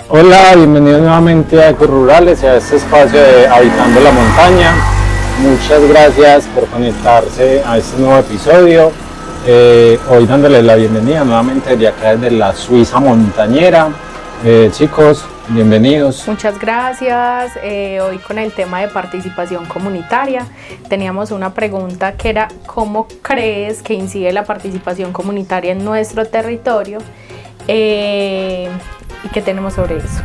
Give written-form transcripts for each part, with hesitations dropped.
Hola, bienvenidos nuevamente a Ecos Rurales y a este espacio de Habitando la Montaña. Muchas gracias por conectarse a este nuevo episodio. Hoy dándoles la bienvenida nuevamente de acá desde la Suiza montañera. Chicos, bienvenidos. Muchas gracias. Hoy con el tema de participación comunitaria teníamos una pregunta que era ¿cómo crees que incide la participación comunitaria en nuestro territorio? ¿Y qué tenemos sobre eso?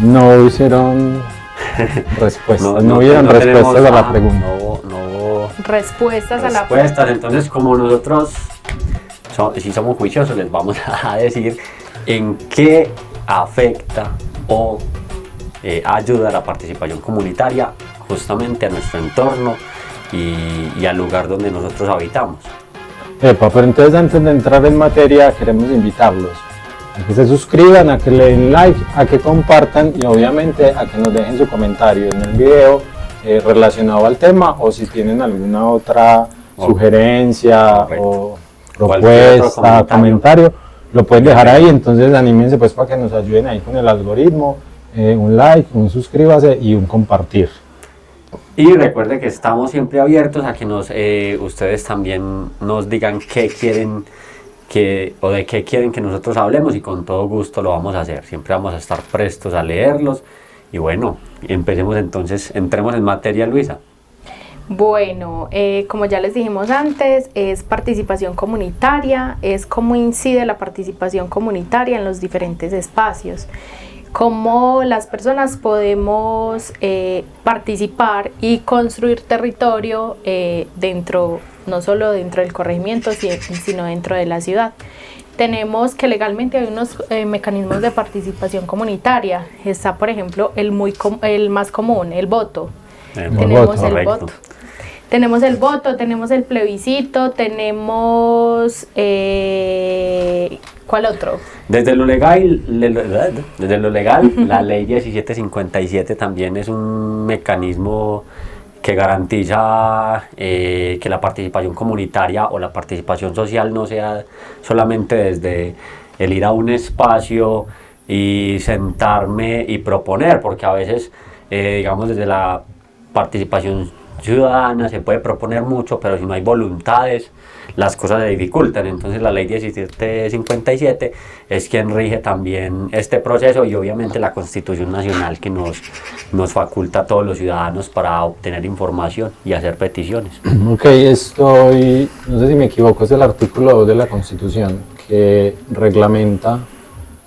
No hicieron respuestas, no hubieron respuestas a la pregunta. No respuestas a la pregunta. Entonces, como nosotros si somos juiciosos, les vamos a decir en qué afecta o ayuda la participación comunitaria justamente a nuestro entorno y al lugar donde nosotros habitamos. Pero entonces antes de entrar en materia queremos invitarlos a que se suscriban, a que le den like, a que compartan y obviamente a que nos dejen su comentario en el video relacionado al tema, o si tienen alguna otra sugerencia o propuesta, comentario, lo pueden dejar ahí. Entonces anímense pues para que nos ayuden ahí con el algoritmo, un like, un suscríbase y un compartir. Y recuerden que estamos siempre abiertos a que ustedes también nos digan qué quieren o de qué quieren que nosotros hablemos, y con todo gusto lo vamos a hacer. Siempre vamos a estar prestos a leerlos. Y bueno, empecemos entonces, entremos en materia, Luisa. Bueno, como ya les dijimos antes, es participación comunitaria, es cómo incide la participación comunitaria en los diferentes espacios, cómo las personas podemos participar y construir territorio no solo dentro del corregimiento, sino dentro de la ciudad. Tenemos que legalmente hay unos mecanismos de participación comunitaria. Está, por ejemplo, el más común, el voto. Tenemos el voto. Tenemos el voto, tenemos el plebiscito, tenemos... ¿cuál otro? Desde lo legal, la ley 1757 también es un mecanismo que garantiza que la participación comunitaria o la participación social no sea solamente desde el ir a un espacio y sentarme y proponer, porque a veces, digamos, desde la participación ciudadana se puede proponer mucho, pero si no hay voluntades, las cosas se dificultan. Entonces la ley 1757 es quien rige también este proceso, y obviamente la Constitución Nacional que nos faculta a todos los ciudadanos para obtener información y hacer peticiones. Ok, no sé si me equivoco, es el artículo 2 de la Constitución que reglamenta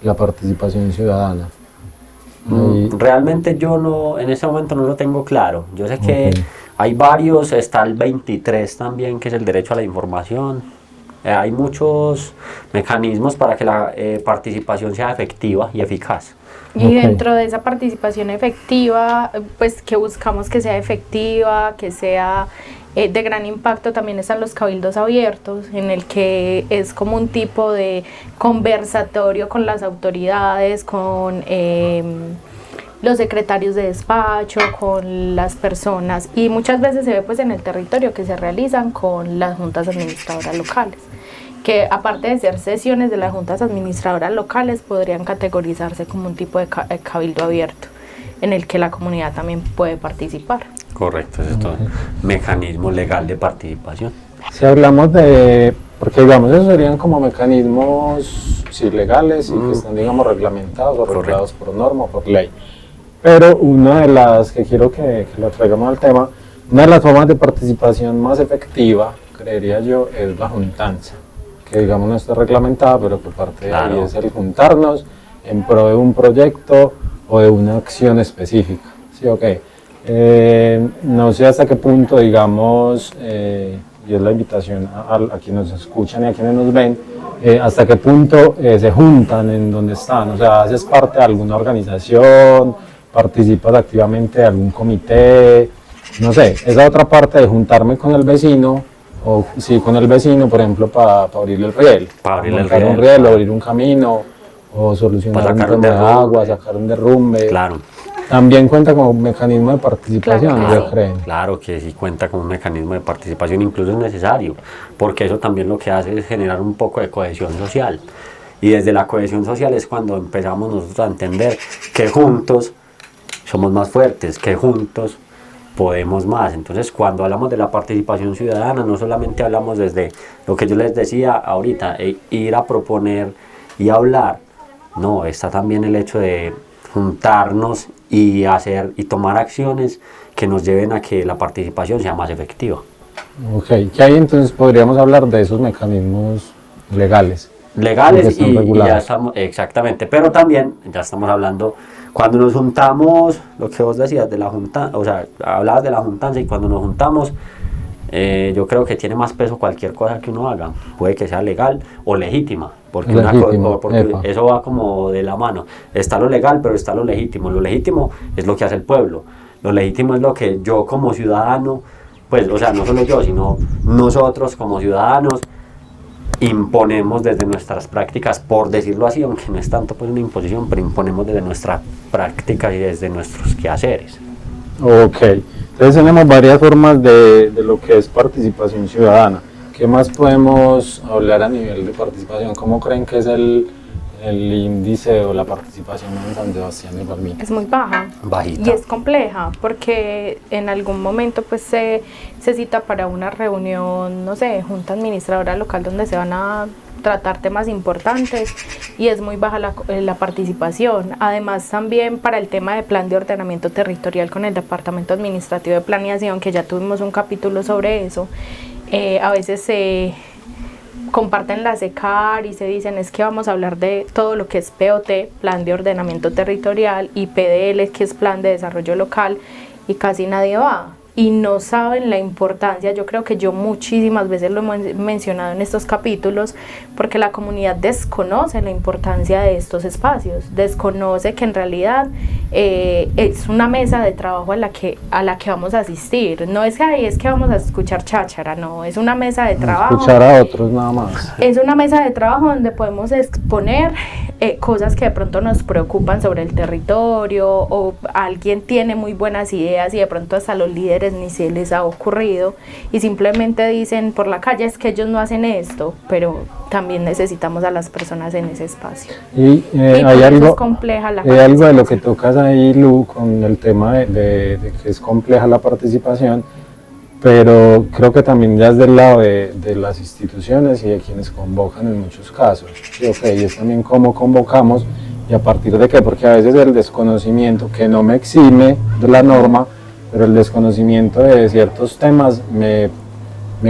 la participación ciudadana. Realmente yo en este momento no lo tengo claro. Yo sé que hay varios, está el 23 también, que es el derecho a la información. Hay muchos mecanismos para que la participación sea efectiva y eficaz. Y dentro de esa participación efectiva, pues que buscamos que sea efectiva, que sea de gran impacto, también están los cabildos abiertos, en el que es como un tipo de conversatorio con las autoridades, con los secretarios de despacho, con las personas, y muchas veces se ve pues en el territorio que se realizan con las juntas administradoras locales, que aparte de ser sesiones de las juntas administradoras locales podrían categorizarse como un tipo de cabildo abierto en el que la comunidad también puede participar. Correcto, ese es todo mecanismo legal de participación. Si hablamos porque digamos esos serían como mecanismos legales y que están, digamos, reglamentados o regulados por norma o por ley. Pero una de las que quiero que lo traigamos al tema, una de las formas de participación más efectiva, creería yo, es la juntanza, que digamos no está reglamentada, pero que parte de ahí es el juntarnos en pro de un proyecto o de una acción específica. Sí, no sé hasta qué punto, digamos, y es la invitación a quienes nos escuchan y a quienes nos ven, hasta qué punto se juntan en donde están, o sea, haces parte de alguna organización, participas activamente de algún comité, no sé, esa otra parte de juntarme con el vecino, o sí, con el vecino, por ejemplo, para abrirle el riel, Para abrirle el montar un riel, riel, claro. abrir un camino, o solucionar Para un sacar un tema de derrumbe. agua, sacar un derrumbe. Claro. También cuenta como mecanismo de participación, Claro que yo sí. creo. Claro que sí cuenta con un mecanismo de participación, incluso es necesario, porque eso también lo que hace es generar un poco de cohesión social. Y desde la cohesión social es cuando empezamos nosotros a entender que juntos somos más fuertes, que juntos podemos más. Entonces, cuando hablamos de la participación ciudadana, no solamente hablamos desde lo que yo les decía ahorita, ir a proponer y hablar, no, está también el hecho de juntarnos y hacer y tomar acciones que nos lleven a que la participación sea más efectiva. Ok, ¿qué hay entonces? Podríamos hablar de esos mecanismos legales. Legales Que están y ya regulados. estamos, exactamente, pero también ya estamos hablando, cuando nos juntamos, lo que vos decías de la junta, o sea, hablabas de la juntanza y cuando nos juntamos, yo creo que tiene más peso cualquier cosa que uno haga, puede que sea legal o legítima, porque, Legítimo, porque epa. eso va como de la mano, está lo legal pero está lo legítimo es lo que hace el pueblo, lo legítimo es lo que yo como ciudadano, pues, o sea, no solo yo, sino nosotros como ciudadanos, imponemos desde nuestras prácticas, por decirlo así, aunque no es tanto pues una imposición, pero imponemos desde nuestras prácticas y desde nuestros quehaceres. Ok, entonces tenemos varias formas de lo que es participación ciudadana. ¿Qué más podemos hablar a nivel de participación? ¿Cómo creen que es el índice o la participación en San Sebastián de Palmira? Es muy baja. Bajita. Y es compleja porque en algún momento pues se cita para una reunión, no sé, junta administradora local donde se van a tratar temas importantes y es muy baja la participación. Además también para el tema de plan de ordenamiento territorial con el Departamento Administrativo de Planeación, que ya tuvimos un capítulo sobre eso, a veces se comparten la SECAR y se dicen es que vamos a hablar de todo lo que es POT, Plan de Ordenamiento Territorial, y PDL, que es Plan de Desarrollo Local, y casi nadie va. Y no saben la importancia, yo creo que yo muchísimas veces lo he mencionado en estos capítulos, porque la comunidad desconoce la importancia de estos espacios, desconoce que en realidad es una mesa de trabajo a la que vamos a asistir, no es que ahí es que vamos a escuchar cháchara, no, es una mesa de trabajo. Escuchar a otros nada más. Es una mesa de trabajo donde podemos exponer cosas que de pronto nos preocupan sobre el territorio, o alguien tiene muy buenas ideas y de pronto hasta los líderes ni se les ha ocurrido y simplemente dicen por la calle es que ellos no hacen esto, pero también necesitamos a las personas en ese espacio. Y por hay eso algo, es compleja la hay algo de lo que participación. tocas ahí, Lu, con el tema de que es compleja la participación, pero creo que también ya es del lado de las instituciones y de quienes convocan en muchos casos. Sí, ok, y es también cómo convocamos y a partir de qué, porque a veces el desconocimiento, que no me exime de la norma, pero el desconocimiento de ciertos temas me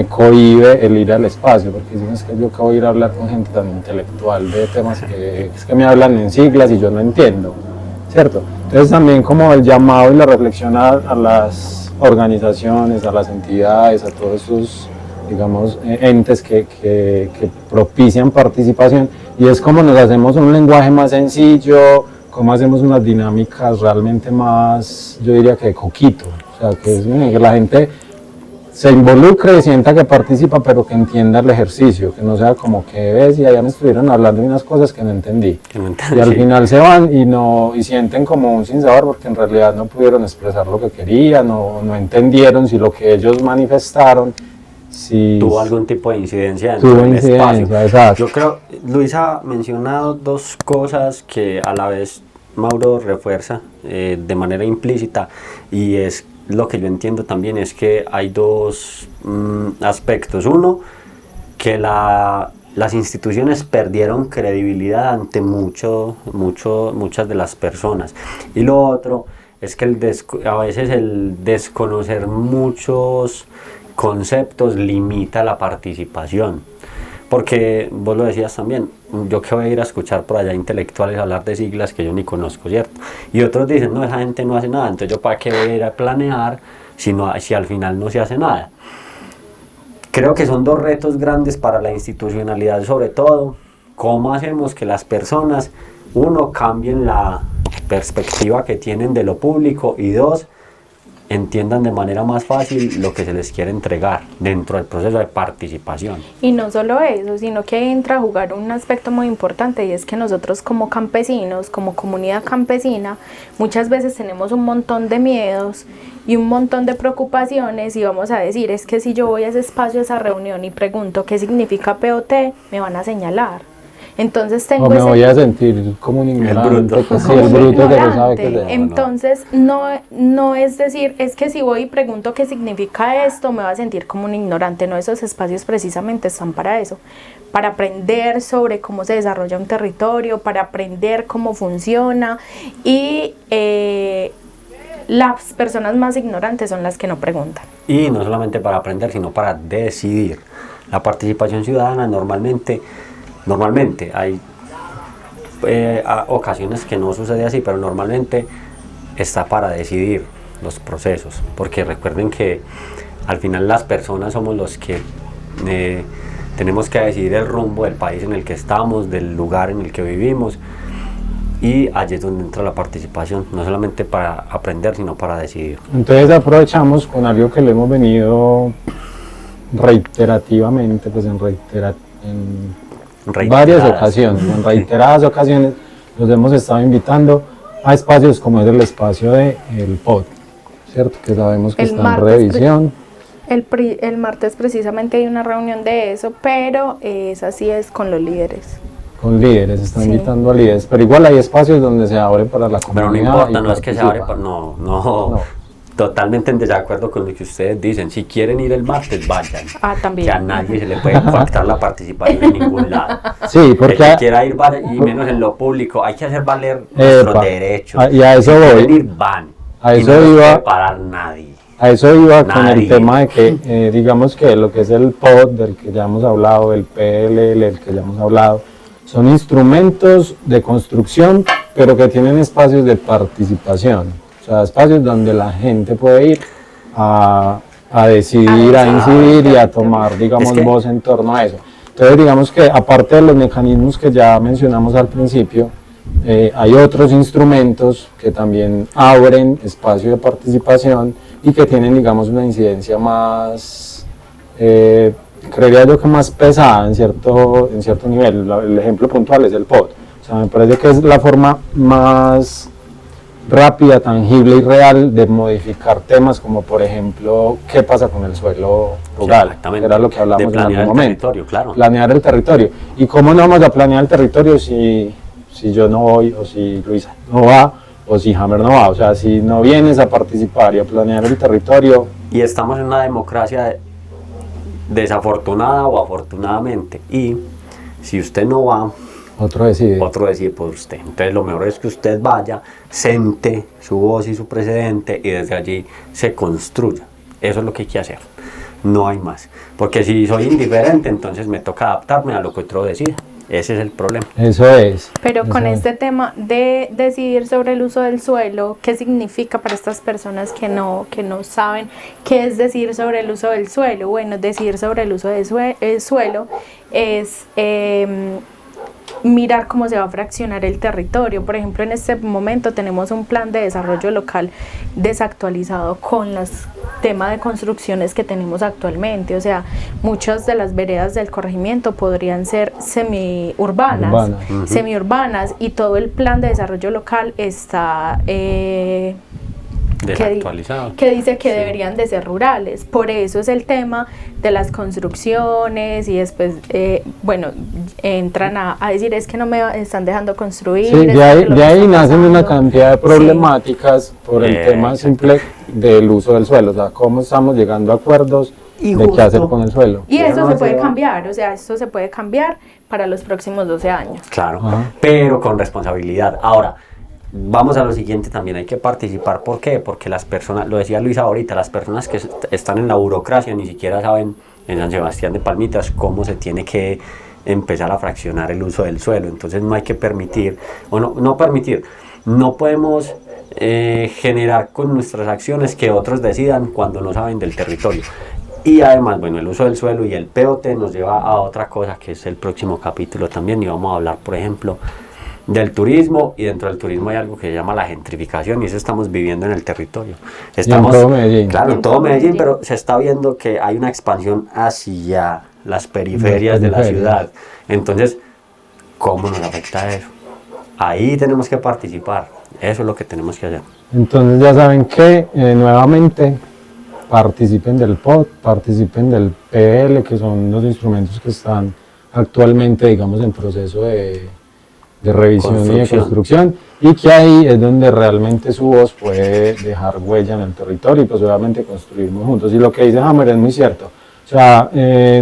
cohíbe el ir al espacio, porque dicen es que yo acabo de ir a hablar con gente tan intelectual de temas que es que me hablan en siglas y yo no entiendo, ¿cierto? Entonces también como el llamado y la reflexión a las organizaciones, a las entidades, a todos esos, digamos, entes que propician participación, y es como nos hacemos un lenguaje más sencillo, cómo hacemos unas dinámicas realmente más, yo diría que de coquito, o sea, que la gente se involucre y sienta que participa, pero que entienda el ejercicio, que no sea como que ves y allá me estuvieron hablando de unas cosas que no entendí. Que no entendí. Y al final se van y sienten como un sinsabor porque en realidad no pudieron expresar lo que querían, no entendieron si lo que ellos manifestaron si Tuvo algún tipo de incidencia dentro tuvo del incidencia, espacio. exacto. Yo creo, Luis ha mencionado dos cosas que a la vez Mauro refuerza de manera implícita, y es lo que yo entiendo también, es que hay dos aspectos. Uno, que las instituciones perdieron credibilidad ante muchas de las personas, y lo otro es que a veces el desconocer muchos conceptos limita la participación, porque vos lo decías también, yo que voy a ir a escuchar por allá intelectuales hablar de siglas que yo ni conozco, ¿cierto? Y otros dicen, no, esa gente no hace nada, entonces yo para qué voy a ir a planear si al final no se hace nada. Creo que son dos retos grandes para la institucionalidad, sobre todo, cómo hacemos que las personas, uno, cambien la perspectiva que tienen de lo público, y dos, entiendan de manera más fácil lo que se les quiere entregar dentro del proceso de participación. Y no solo eso, sino que entra a jugar un aspecto muy importante, y es que nosotros como campesinos, como comunidad campesina, muchas veces tenemos un montón de miedos y un montón de preocupaciones, y vamos a decir, es que si yo voy a ese espacio, a esa reunión y pregunto qué significa POT, me van a señalar. Entonces tengo o me voy a sentir como un ignorante, bruto. que sí, el bruto que no sabe qué es. Entonces no es decir, es que si voy y pregunto qué significa esto, me voy a sentir como un ignorante. No, esos espacios precisamente están para eso, para aprender sobre cómo se desarrolla un territorio, para aprender cómo funciona, y las personas más ignorantes son las que no preguntan. Y no solamente para aprender, sino para decidir. La participación ciudadana normalmente hay ocasiones que no sucede así, pero normalmente está para decidir los procesos, porque recuerden que al final las personas somos los que tenemos que decidir el rumbo del país en el que estamos, del lugar en el que vivimos, y allí es donde entra la participación, no solamente para aprender, sino para decidir. Entonces aprovechamos con algo que le hemos venido reiterativamente, pues en varias ocasiones, en reiteradas ocasiones, los hemos estado invitando a espacios como es el espacio de el POT, ¿cierto? Que sabemos que está en revisión. El martes precisamente hay una reunión de eso, pero así es con los líderes. Con líderes, están invitando a líderes, pero igual hay espacios donde se abre para la comunidad. Pero no importa, no es que se abre para... No. Totalmente en desacuerdo con lo que ustedes dicen. Si quieren ir el martes, vayan. También. Que a nadie se le puede impactar la participación en ningún lado. Sí, porque... El que quiera ir, vaya, y menos en lo público. Hay que hacer valer nuestros derechos. Y a eso voy. Ir, van. A eso y no iba... puede parar nadie. A eso iba con Nadie. el tema de que, digamos que lo que es el POT, del que ya hemos hablado, el PLL, del que ya hemos hablado, son instrumentos de construcción, pero que tienen espacios de participación. O sea, espacios donde la gente puede ir a decidir, a incidir y a tomar, digamos, voz en torno a eso. Entonces, digamos que aparte de los mecanismos que ya mencionamos al principio, hay otros instrumentos que también abren espacio de participación y que tienen, digamos, una incidencia más, creería yo que más pesada en cierto nivel. El ejemplo puntual es el POT. O sea, me parece que es la forma más rápida, tangible y real de modificar temas como, por ejemplo, qué pasa con el suelo rural, que era lo que hablamos en algún momento. Claro. Planear el territorio. ¿Y cómo no vamos a planear el territorio si yo no voy, o si Luisa no va, o si Hammer no va? O sea, si no vienes a participar y a planear el territorio. Y estamos en una democracia desafortunada o afortunadamente, y si usted no va, otro decide por usted. Entonces lo mejor es que usted vaya, sente su voz y su precedente, y desde allí se construya. Eso es lo que hay que hacer, no hay más, porque si soy indiferente, entonces me toca adaptarme a lo que otro decida. Ese es el problema. Eso es. Pero con este tema de decidir sobre el uso del suelo, ¿qué significa para estas personas que no saben qué es decidir sobre el uso del suelo? Bueno, decidir sobre el uso del suelo es mirar cómo se va a fraccionar el territorio. Por ejemplo, en este momento tenemos un plan de desarrollo local desactualizado con los temas de construcciones que tenemos actualmente. O sea, muchas de las veredas del corregimiento podrían ser semiurbanas, y todo el plan de desarrollo local está desactualizado, que dice que deberían de ser rurales. Por eso es el tema de las construcciones, y después entran a decir, es que no me están dejando construir. Sí, de ahí nacen una cantidad de problemáticas por el tema simple del uso del suelo. O sea, cómo estamos llegando a acuerdos de qué hacer con el suelo. Y eso se puede cambiar, o sea, esto se puede cambiar para los próximos 12 años. Claro, pero con responsabilidad. Ahora, vamos a lo siguiente, también hay que participar. ¿Por qué? Porque las personas, lo decía Luisa ahorita, las personas que están en la burocracia ni siquiera saben en San Sebastián de Palmitas cómo se tiene que empezar a fraccionar el uso del suelo. Entonces no hay que permitir, no podemos generar con nuestras acciones que otros decidan cuando no saben del territorio. Y además, el uso del suelo y el POT nos lleva a otra cosa que es el próximo capítulo también, y vamos a hablar, por ejemplo, del turismo, y dentro del turismo hay algo que se llama la gentrificación, y eso estamos viviendo en el territorio. Estamos, todo Medellín. claro, en todo Medellín, pero se está viendo que hay una expansión hacia las periferias de la ciudad. Entonces, ¿cómo nos afecta eso? Ahí tenemos que participar, eso es lo que tenemos que hacer. Entonces ya saben que nuevamente participen del POT, participen del PL, que son los instrumentos que están actualmente, digamos, en proceso de revisión y de construcción, y que ahí es donde realmente su voz puede dejar huella en el territorio y pues obviamente construirnos juntos. Y lo que dice Hammer es muy cierto, o sea,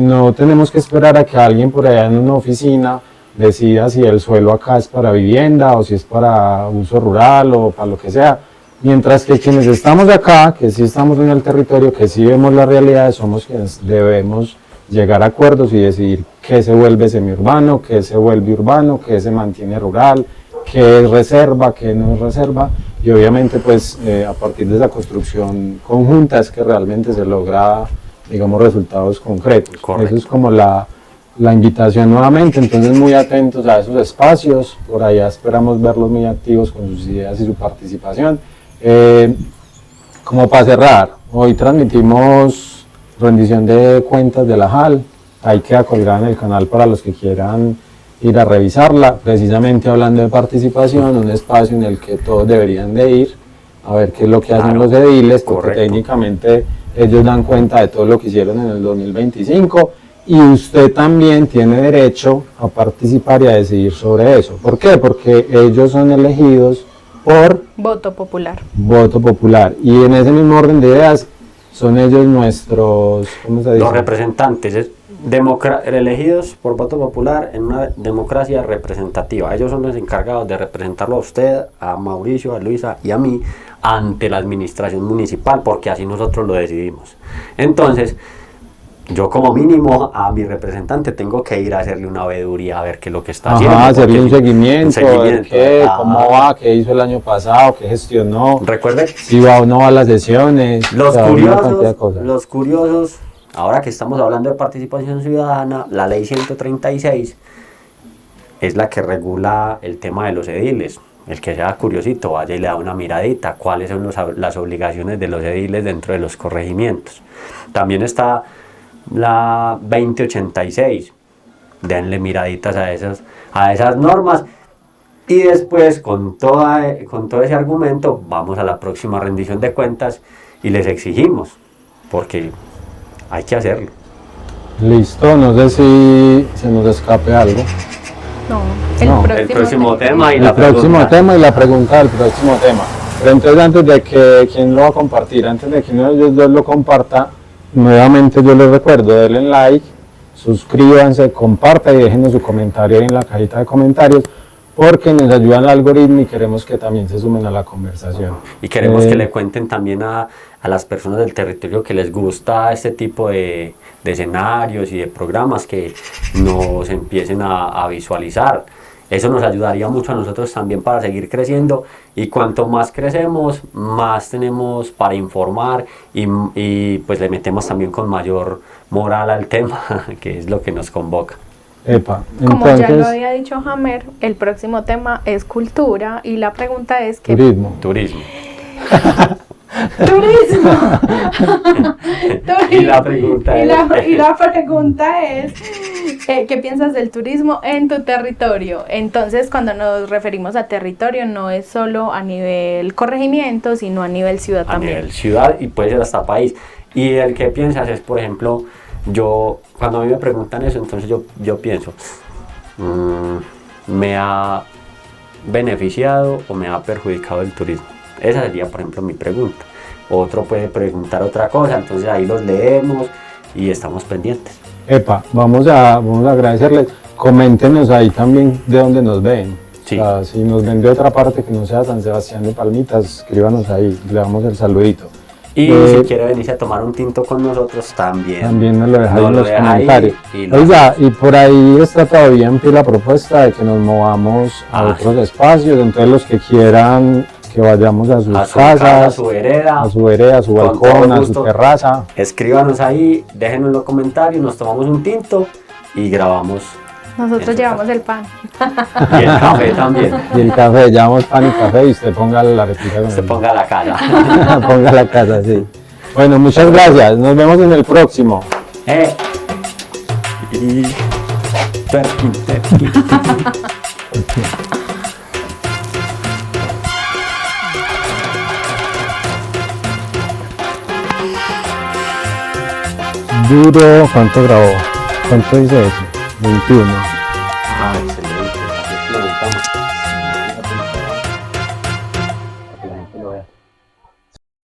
no tenemos que esperar a que alguien por allá en una oficina decida si el suelo acá es para vivienda o si es para uso rural o para lo que sea, mientras que quienes estamos acá, que sí estamos en el territorio, que sí vemos la realidad, somos quienes debemos llegar a acuerdos y decidir qué se vuelve semiurbano, qué se vuelve urbano, qué se mantiene rural, qué es reserva, qué no es reserva, y obviamente pues a partir de esa construcción conjunta es que realmente se logra, digamos, resultados concretos. Correcto. Eso es como la invitación nuevamente, entonces muy atentos a esos espacios, por allá esperamos verlos muy activos con sus ideas y su participación. Como para cerrar, hoy transmitimos rendición de cuentas de la JAL, ahí queda colgada en el canal para los que quieran ir a revisarla, precisamente hablando de participación, un espacio en el que todos deberían de ir a ver qué es lo que hacen los ediles, porque técnicamente ellos dan cuenta de todo lo que hicieron en el 2025 y usted también tiene derecho a participar y a decidir sobre eso. ¿Por qué? Porque ellos son elegidos por voto popular. Voto popular, y en ese mismo orden de ideas son ellos nuestros, ¿cómo se dice? Los representantes elegidos por voto popular en una democracia representativa. Ellos son los encargados de representarlo a usted, a Mauricio, a Luisa y a mí ante la administración municipal, porque así nosotros lo decidimos. Entonces, yo como mínimo a mi representante tengo que ir a hacerle una veeduría a ver qué es lo que está haciendo. Hacerle un seguimiento, cómo va, qué hizo el año pasado, qué gestionó. Recuerde, si va o no a las sesiones. Los curiosos, ahora que estamos hablando de participación ciudadana, la ley 136 es la que regula el tema de los ediles. El que sea curiosito, vaya y le da una miradita, cuáles son las obligaciones de los ediles dentro de los corregimientos. También está la 2086, denle miraditas a esas normas, y después con todo ese argumento vamos a la próxima rendición de cuentas y les exigimos, porque hay que hacerlo. Listo, no sé si se nos escape algo. El próximo tema y la pregunta del próximo tema. Pero entonces, antes de que quien lo va a compartir, antes de que uno de ellos dos lo comparta, nuevamente yo les recuerdo, denle like, suscríbanse, compartan y déjenos su comentario ahí en la cajita de comentarios, porque nos ayudan al algoritmo y queremos que también se sumen a la conversación. Y queremos que le cuenten también a las personas del territorio que les gusta este tipo de escenarios y de programas, que nos empiecen a visualizar. Eso nos ayudaría mucho a nosotros también para seguir creciendo, y cuanto más crecemos, más tenemos para informar y pues le metemos también con mayor moral al tema, que es lo que nos convoca. Como ya lo había dicho Hammer, el próximo tema es cultura, y la pregunta es que... Turismo. ¡Turismo! Y la pregunta es ¿qué piensas del turismo en tu territorio? Entonces, cuando nos referimos a territorio, no es solo a nivel corregimiento, sino a nivel ciudad también. A nivel ciudad, y puede ser hasta país. Y el que piensas es, por ejemplo, cuando a mí me preguntan eso, entonces yo pienso, ¿me ha beneficiado o me ha perjudicado el turismo? Esa sería, por ejemplo, mi pregunta. Otro puede preguntar otra cosa, entonces ahí los leemos y estamos pendientes. Vamos a agradecerles. Coméntenos ahí también de dónde nos ven. Sí. O sea, si nos ven de otra parte que no sea San Sebastián de Palmitas, escríbanos ahí, le damos el saludito. Y si quiere venirse a tomar un tinto con nosotros, también nos lo deja ahí en los comentarios. Oiga, y por ahí está todavía en pie la propuesta de que nos movamos a otros espacios, entonces los que quieran que vayamos a sus casas, a su vereda, a su balcón, a su terraza. Escríbanos ahí, déjenos los comentarios, nos tomamos un tinto y grabamos Nosotros llevamos el pan. Y el café también. Y el café, llevamos pan y café y usted ponga la repita con Se el- ponga la cara. ponga la casa, sí. Bueno, muchas gracias. Nos vemos en el próximo. Y... Twerking, twerking. Duro, ¿cuánto grabó? ¿Cuánto dice eso? 21.